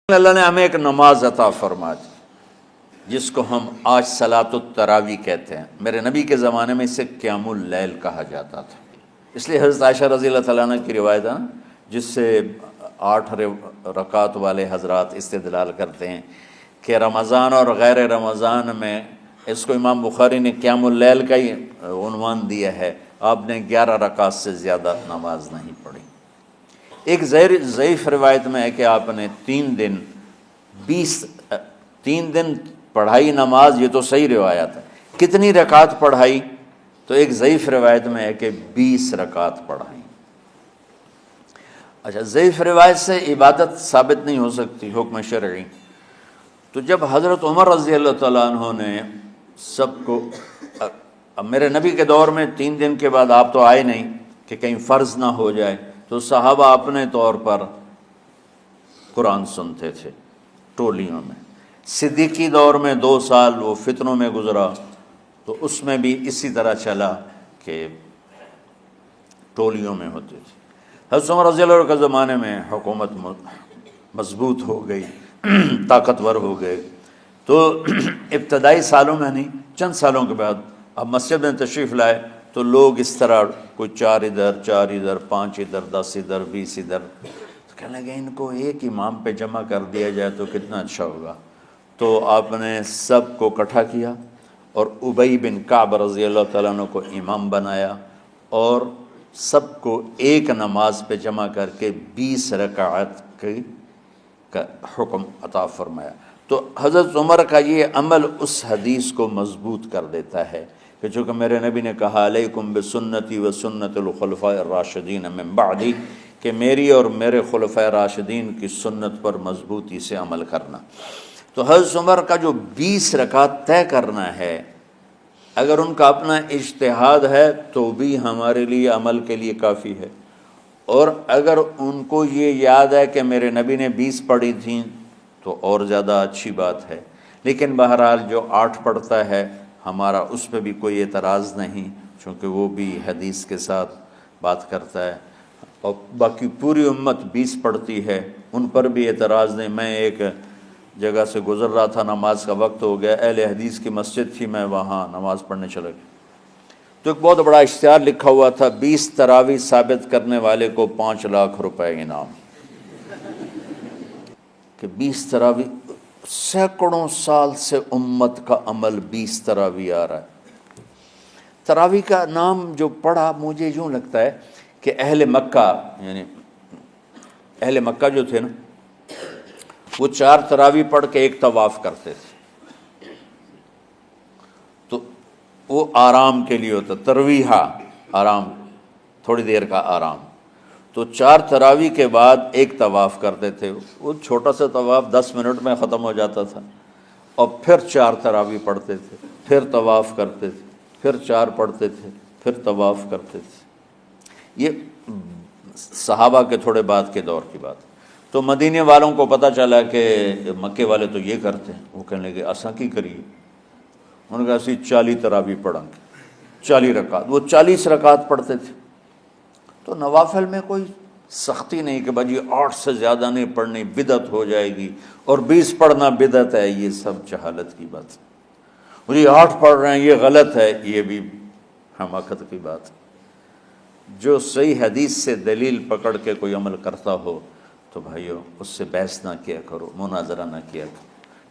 اللہ نے ہمیں ایک نماز عطا فرما دی جس کو ہم آج صلاۃ التراوی کہتے ہیں۔ میرے نبی کے زمانے میں اسے قیام اللیل کہا جاتا تھا، اس لیے حضرت عائشہ رضی اللہ تعالیٰ عنہ کی روایت ہے جس سے 8 رکعت والے حضرات استدلال کرتے ہیں کہ رمضان اور غیر رمضان میں اس کو امام بخاری نے قیام اللیل کا ہی عنوان دیا ہے، آپ نے 11 رکعت سے زیادہ نماز نہیں پڑھی۔ ایک ضعیف روایت میں ہے کہ آپ نے 3 دن پڑھائی نماز، یہ تو صحیح روایت ہے۔ کتنی رکعت پڑھائی؟ تو ایک ضعیف روایت میں ہے کہ 20 رکعت پڑھائی۔ اچھا، ضعیف روایت سے عبادت ثابت نہیں ہو سکتی حکم شرعی، تو جب حضرت عمر رضی اللہ تعالیٰ عنہ نے سب کو، اب میرے نبی کے دور میں 3 دن کے بعد آپ تو آئے نہیں کہ کہیں فرض نہ ہو جائے، تو صحابہ اپنے طور پر قرآن سنتے تھے ٹولیوں میں۔ صدیقی دور میں 2 سال وہ فتنوں میں گزرا، تو اس میں بھی اسی طرح چلا کہ ٹولیوں میں ہوتے تھے۔ حضرت عمر رضی اللہ عنہ کے زمانے میں حکومت مضبوط ہو گئی، طاقتور ہو گئے، تو ابتدائی سالوں میں نہیں، چند سالوں کے بعد اب مسجد میں تشریف لائے تو لوگ اس طرح کوئی 4 ادھر 4 ادھر 5 ادھر 10 ادھر 20 ادھر، تو کہنے لگے ان کو ایک امام پہ جمع کر دیا جائے تو کتنا اچھا ہوگا۔ تو آپ نے سب کو اکٹھا کیا اور ابی بن کعب رضی اللہ تعالیٰ عنہ کو امام بنایا اور سب کو ایک نماز پہ جمع کر کے 20 رکعت کا حکم عطا فرمایا۔ تو حضرت عمر کا یہ عمل اس حدیث کو مضبوط کر دیتا ہے کہ چونکہ میرے نبی نے کہا علیکم بسنتی و سنت الخلفاء الراشدین من بعدی، کہ میری اور میرے خلفاء راشدین کی سنت پر مضبوطی سے عمل کرنا۔ تو حضرت عمر کا جو 20 رکعت طے کرنا ہے، اگر ان کا اپنا اجتہاد ہے تو بھی ہمارے لیے عمل کے لیے کافی ہے، اور اگر ان کو یہ یاد ہے کہ میرے نبی نے 20 پڑھی تھیں تو اور زیادہ اچھی بات ہے۔ لیکن بہرحال جو 8 پڑھتا ہے ہمارا اس پہ بھی کوئی اعتراض نہیں، چونکہ وہ بھی حدیث کے ساتھ بات کرتا ہے، اور باقی پوری امت 20 پڑھتی ہے، ان پر بھی اعتراض نہیں۔ میں ایک جگہ سے گزر رہا تھا، نماز کا وقت ہو گیا، اہل حدیث کی مسجد تھی، میں وہاں نماز پڑھنے چلا گیا، تو ایک بہت بڑا اشتہار لکھا ہوا تھا 20 تراویح ثابت کرنے والے کو 5 لاکھ روپے انعام، کہ 20 تراویح، سینکڑوں سال سے امت کا عمل 20 تراویح آ رہا ہے۔ تراویح کا نام جو پڑھا مجھے یوں لگتا ہے کہ اہل مکہ، یعنی اہل مکہ جو تھے نا، وہ 4 تراویح پڑھ کے ایک طواف کرتے تھے، تو وہ آرام کے لیے ہوتا، ترویحہ آرام، تھوڑی دیر کا آرام، تو 4 تراویح کے بعد ایک طواف کرتے تھے۔ وہ چھوٹا سا طواف 10 منٹ میں ختم ہو جاتا تھا، اور پھر 4 تراویح پڑھتے تھے، پھر طواف کرتے تھے، پھر 4 پڑھتے تھے، پھر طواف کرتے تھے۔ یہ صحابہ کے تھوڑے بعد کے دور کی بات۔ تو مدینے والوں کو پتہ چلا کہ مکے والے تو یہ کرتے ہیں، وہ کہنے لگے اساں کی کریے، انہوں نے کہا اسی 40 تراویح پڑھیں گے، 40 رکعت، وہ 40 رکعت پڑھتے تھے۔ تو نوافل میں کوئی سختی نہیں کہ بھائی 8 سے زیادہ نہیں پڑھنی، بدعت ہو جائے گی، اور 20 پڑھنا بدعت ہے، یہ سب جہالت کی بات ہے۔ یہ 8 پڑھ رہے ہیں یہ غلط ہے، یہ بھی حماقت کی بات ہے۔ جو صحیح حدیث سے دلیل پکڑ کے کوئی عمل کرتا ہو تو بھائیو اس سے بحث نہ کیا کرو، مناظرہ نہ کیا کرو،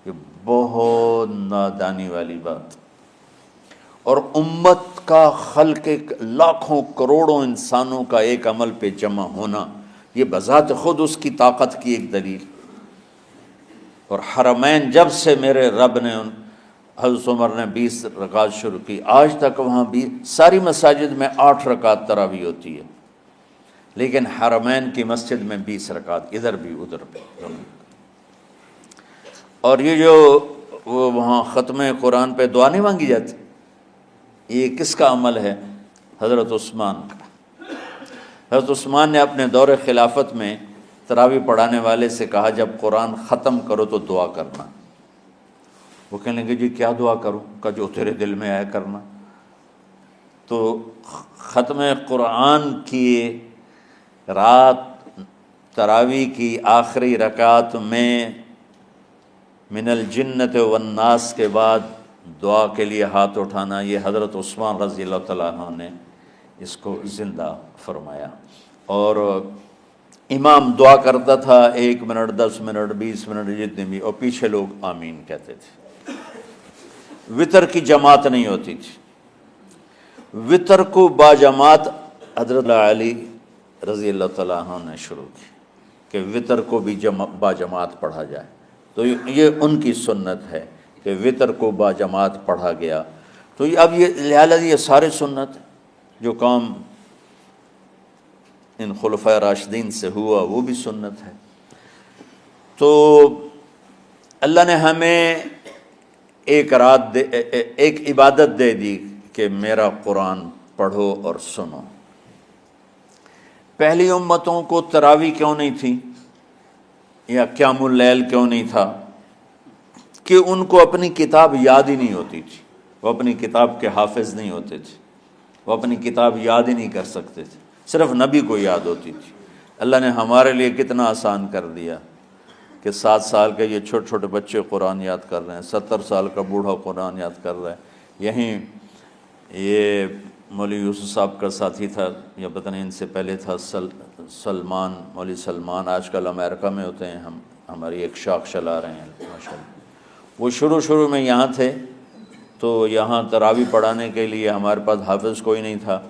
یہ بہت نادانی والی بات۔ اور امت کا خلق لاکھوں کروڑوں انسانوں کا ایک عمل پہ جمع ہونا، یہ بذات خود اس کی طاقت کی ایک دلیل۔ اور حرمین جب سے میرے رب نے حضرت عمر نے 20 رکعت شروع کی، آج تک وہاں بھی ساری مساجد میں 8 رکعت تراویح ہوتی ہے، لیکن حرمین کی مسجد میں 20 رکعت، ادھر بھی ادھر بھی۔ اور یہ جو وہاں ختم قرآن پہ دعا نہیں مانگی جاتی، یہ کس کا عمل ہے؟ حضرت عثمان کا۔ حضرت عثمان نے اپنے دور خلافت میں تراویح پڑھانے والے سے کہا جب قرآن ختم کرو تو دعا کرنا۔ وہ کہنے لگے جی کیا دعا کروں؟ کہ جو تیرے دل میں آیا کرنا۔ تو ختم قرآن کی رات تراویح کی آخری رکعت میں من الجنت والناس کے بعد دعا کے لیے ہاتھ اٹھانا، یہ حضرت عثمان رضی اللہ تعالیٰ عنہ نے اس کو زندہ فرمایا۔ اور امام دعا کرتا تھا 1 منٹ 10 منٹ 20 منٹ جتنے بھی، اور پیچھے لوگ آمین کہتے تھے۔ وطر کی جماعت نہیں ہوتی تھی، وطر کو باجماعت حضرت علی رضی اللہ تعالیٰ عنہ نے شروع کی کہ وطر کو بھی باجماعت پڑھا جائے، تو یہ ان کی سنت ہے کہ وطر کو باجماعت پڑھا گیا۔ تو اب یہ لہٰذا یہ سارے سنت جو کام ان خلفۂ راشدین سے ہوا وہ بھی سنت ہے۔ تو اللہ نے ہمیں ایک عبادت دے دی کہ میرا قرآن پڑھو اور سنو۔ پہلی امتوں کو تراویح کیوں نہیں تھی یا قیام اللیل کیوں نہیں تھا؟ کہ ان کو اپنی کتاب یاد ہی نہیں ہوتی تھی، وہ اپنی کتاب کے حافظ نہیں ہوتے تھے، وہ اپنی کتاب یاد ہی نہیں کر سکتے تھے، صرف نبی کو یاد ہوتی تھی۔ اللہ نے ہمارے لیے کتنا آسان کر دیا کہ 7 سال کے یہ چھوٹے چھوٹے بچے قرآن یاد کر رہے ہیں، 70 سال کا بوڑھا قرآن یاد کر رہا ہے۔ یہیں یہ مولوی یوسف صاحب کا ساتھی تھا، یا پتہ نہیں ان سے پہلے تھا، سلمان، مولوی سلمان، آج کل امریکہ میں ہوتے ہیں، ہماری ایک شاخ چلا رہے ہیں ماشاءاللہ۔ وہ شروع میں یہاں تھے، تو یہاں تراویح پڑھانے کے لیے ہمارے پاس حافظ کوئی نہیں تھا،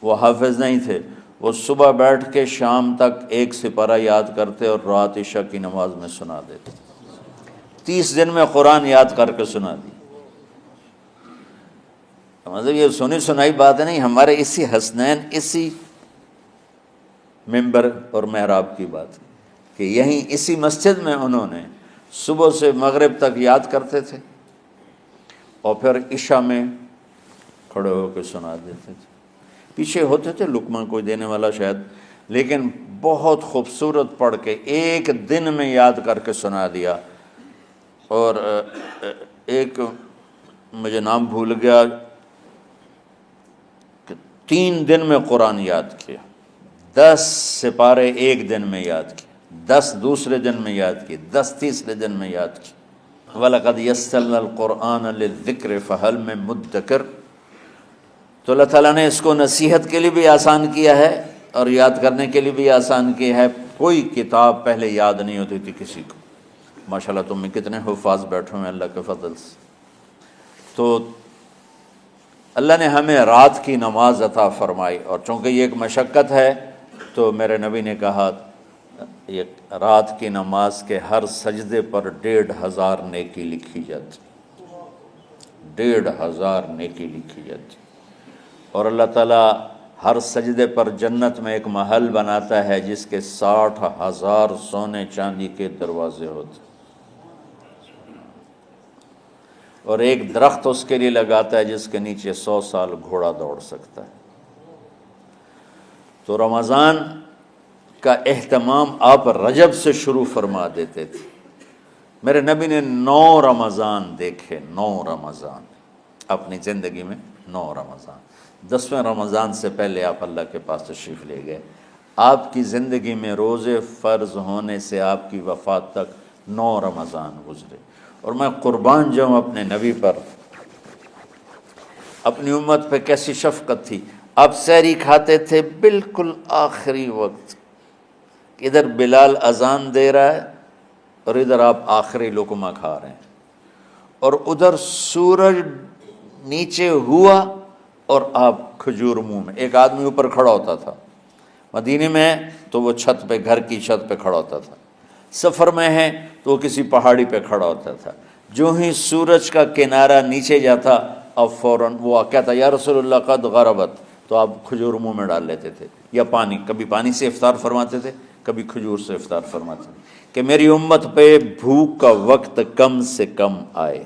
وہ حافظ نہیں تھے، وہ صبح بیٹھ کے شام تک 1 سپارہ یاد کرتے اور رات عشاء کی نماز میں سنا دیتے۔ 30 دن میں قرآن یاد کر کے سنا دی۔ مطلب یہ سنی سنائی بات نہیں، ہمارے اسی حسنین، اسی ممبر اور محراب کی بات کہ یہیں اسی مسجد میں انہوں نے صبح سے مغرب تک یاد کرتے تھے اور پھر عشاء میں کھڑے ہو کے سنا دیتے تھے۔ پیچھے ہوتے تھے لقمہ کوئی دینے والا شاید، لیکن بہت خوبصورت پڑھ کے 1 دن میں یاد کر کے سنا دیا۔ اور ایک مجھے نام بھول گیا کہ 3 دن میں قرآن یاد کیا، 10 سپارے 1 دن میں یاد کیے، 10 دوسرے دن میں یاد کیے، 10 تیسرے دن میں یاد کیے۔ وَلَقَدْ يَسَّرْنَا الْقُرْآنَ لِلذِّكْرِ فَهَلْ مِن مُدَّكِرٍ۔ تو اللہ تعالیٰ نے اس کو نصیحت کے لیے بھی آسان کیا ہے اور یاد کرنے کے لیے بھی آسان کیا ہے۔ کوئی کتاب پہلے یاد نہیں ہوتی تھی کسی کو، ماشاءاللہ تم میں کتنے حفاظ بیٹھے ہیں اللہ کے فضل سے۔ تو اللہ نے ہمیں رات کی نماز عطا فرمائی، اور چونکہ یہ ایک مشقت ہے تو میرے نبی نے کہا یہ رات کی نماز کے ہر سجدے پر 1500 نیکی لکھی جاتی، 1500 نیکی لکھی جاتی۔ اور اللہ تعالیٰ ہر سجدے پر جنت میں ایک محل بناتا ہے جس کے 60,000 سونے چاندی کے دروازے ہوتے، اور ایک درخت اس کے لیے لگاتا ہے جس کے نیچے 100 سال گھوڑا دوڑ سکتا ہے۔ تو رمضان کا اہتمام آپ رجب سے شروع فرما دیتے تھے۔ میرے نبی نے 9 رمضان دیکھے، 9 رمضان اپنی زندگی میں، 9 رمضان۔ 10ویں رمضان سے پہلے آپ اللہ کے پاس تشریف لے گئے۔ آپ کی زندگی میں روزے فرض ہونے سے آپ کی وفات تک 9 رمضان گزرے، اور میں قربان جاؤں اپنے نبی پر، اپنی امت پہ کیسی شفقت تھی۔ آپ سحری کھاتے تھے بالکل آخری وقت، ادھر بلال اذان دے رہا ہے اور ادھر آپ آخری لقمہ کھا رہے ہیں، اور ادھر سورج نیچے ہوا اور آپ کھجور منہ میں۔ ایک آدمی اوپر کھڑا ہوتا تھا مدینے میں تو وہ چھت پہ، گھر کی چھت پہ کھڑا ہوتا تھا، سفر میں ہے تو وہ کسی پہاڑی پہ کھڑا ہوتا تھا۔ جو ہی سورج کا کنارہ نیچے جاتا اب فوراً وہ کہتا یا رسول اللہ قد غربت، تو آپ کھجور منہ میں ڈال لیتے تھے، یا پانی، کبھی پانی سے افطار فرماتے تھے، کبھی کھجور سے افطار فرماتے تھے کہ میری امت پہ بھوک کا وقت کم سے کم آئے۔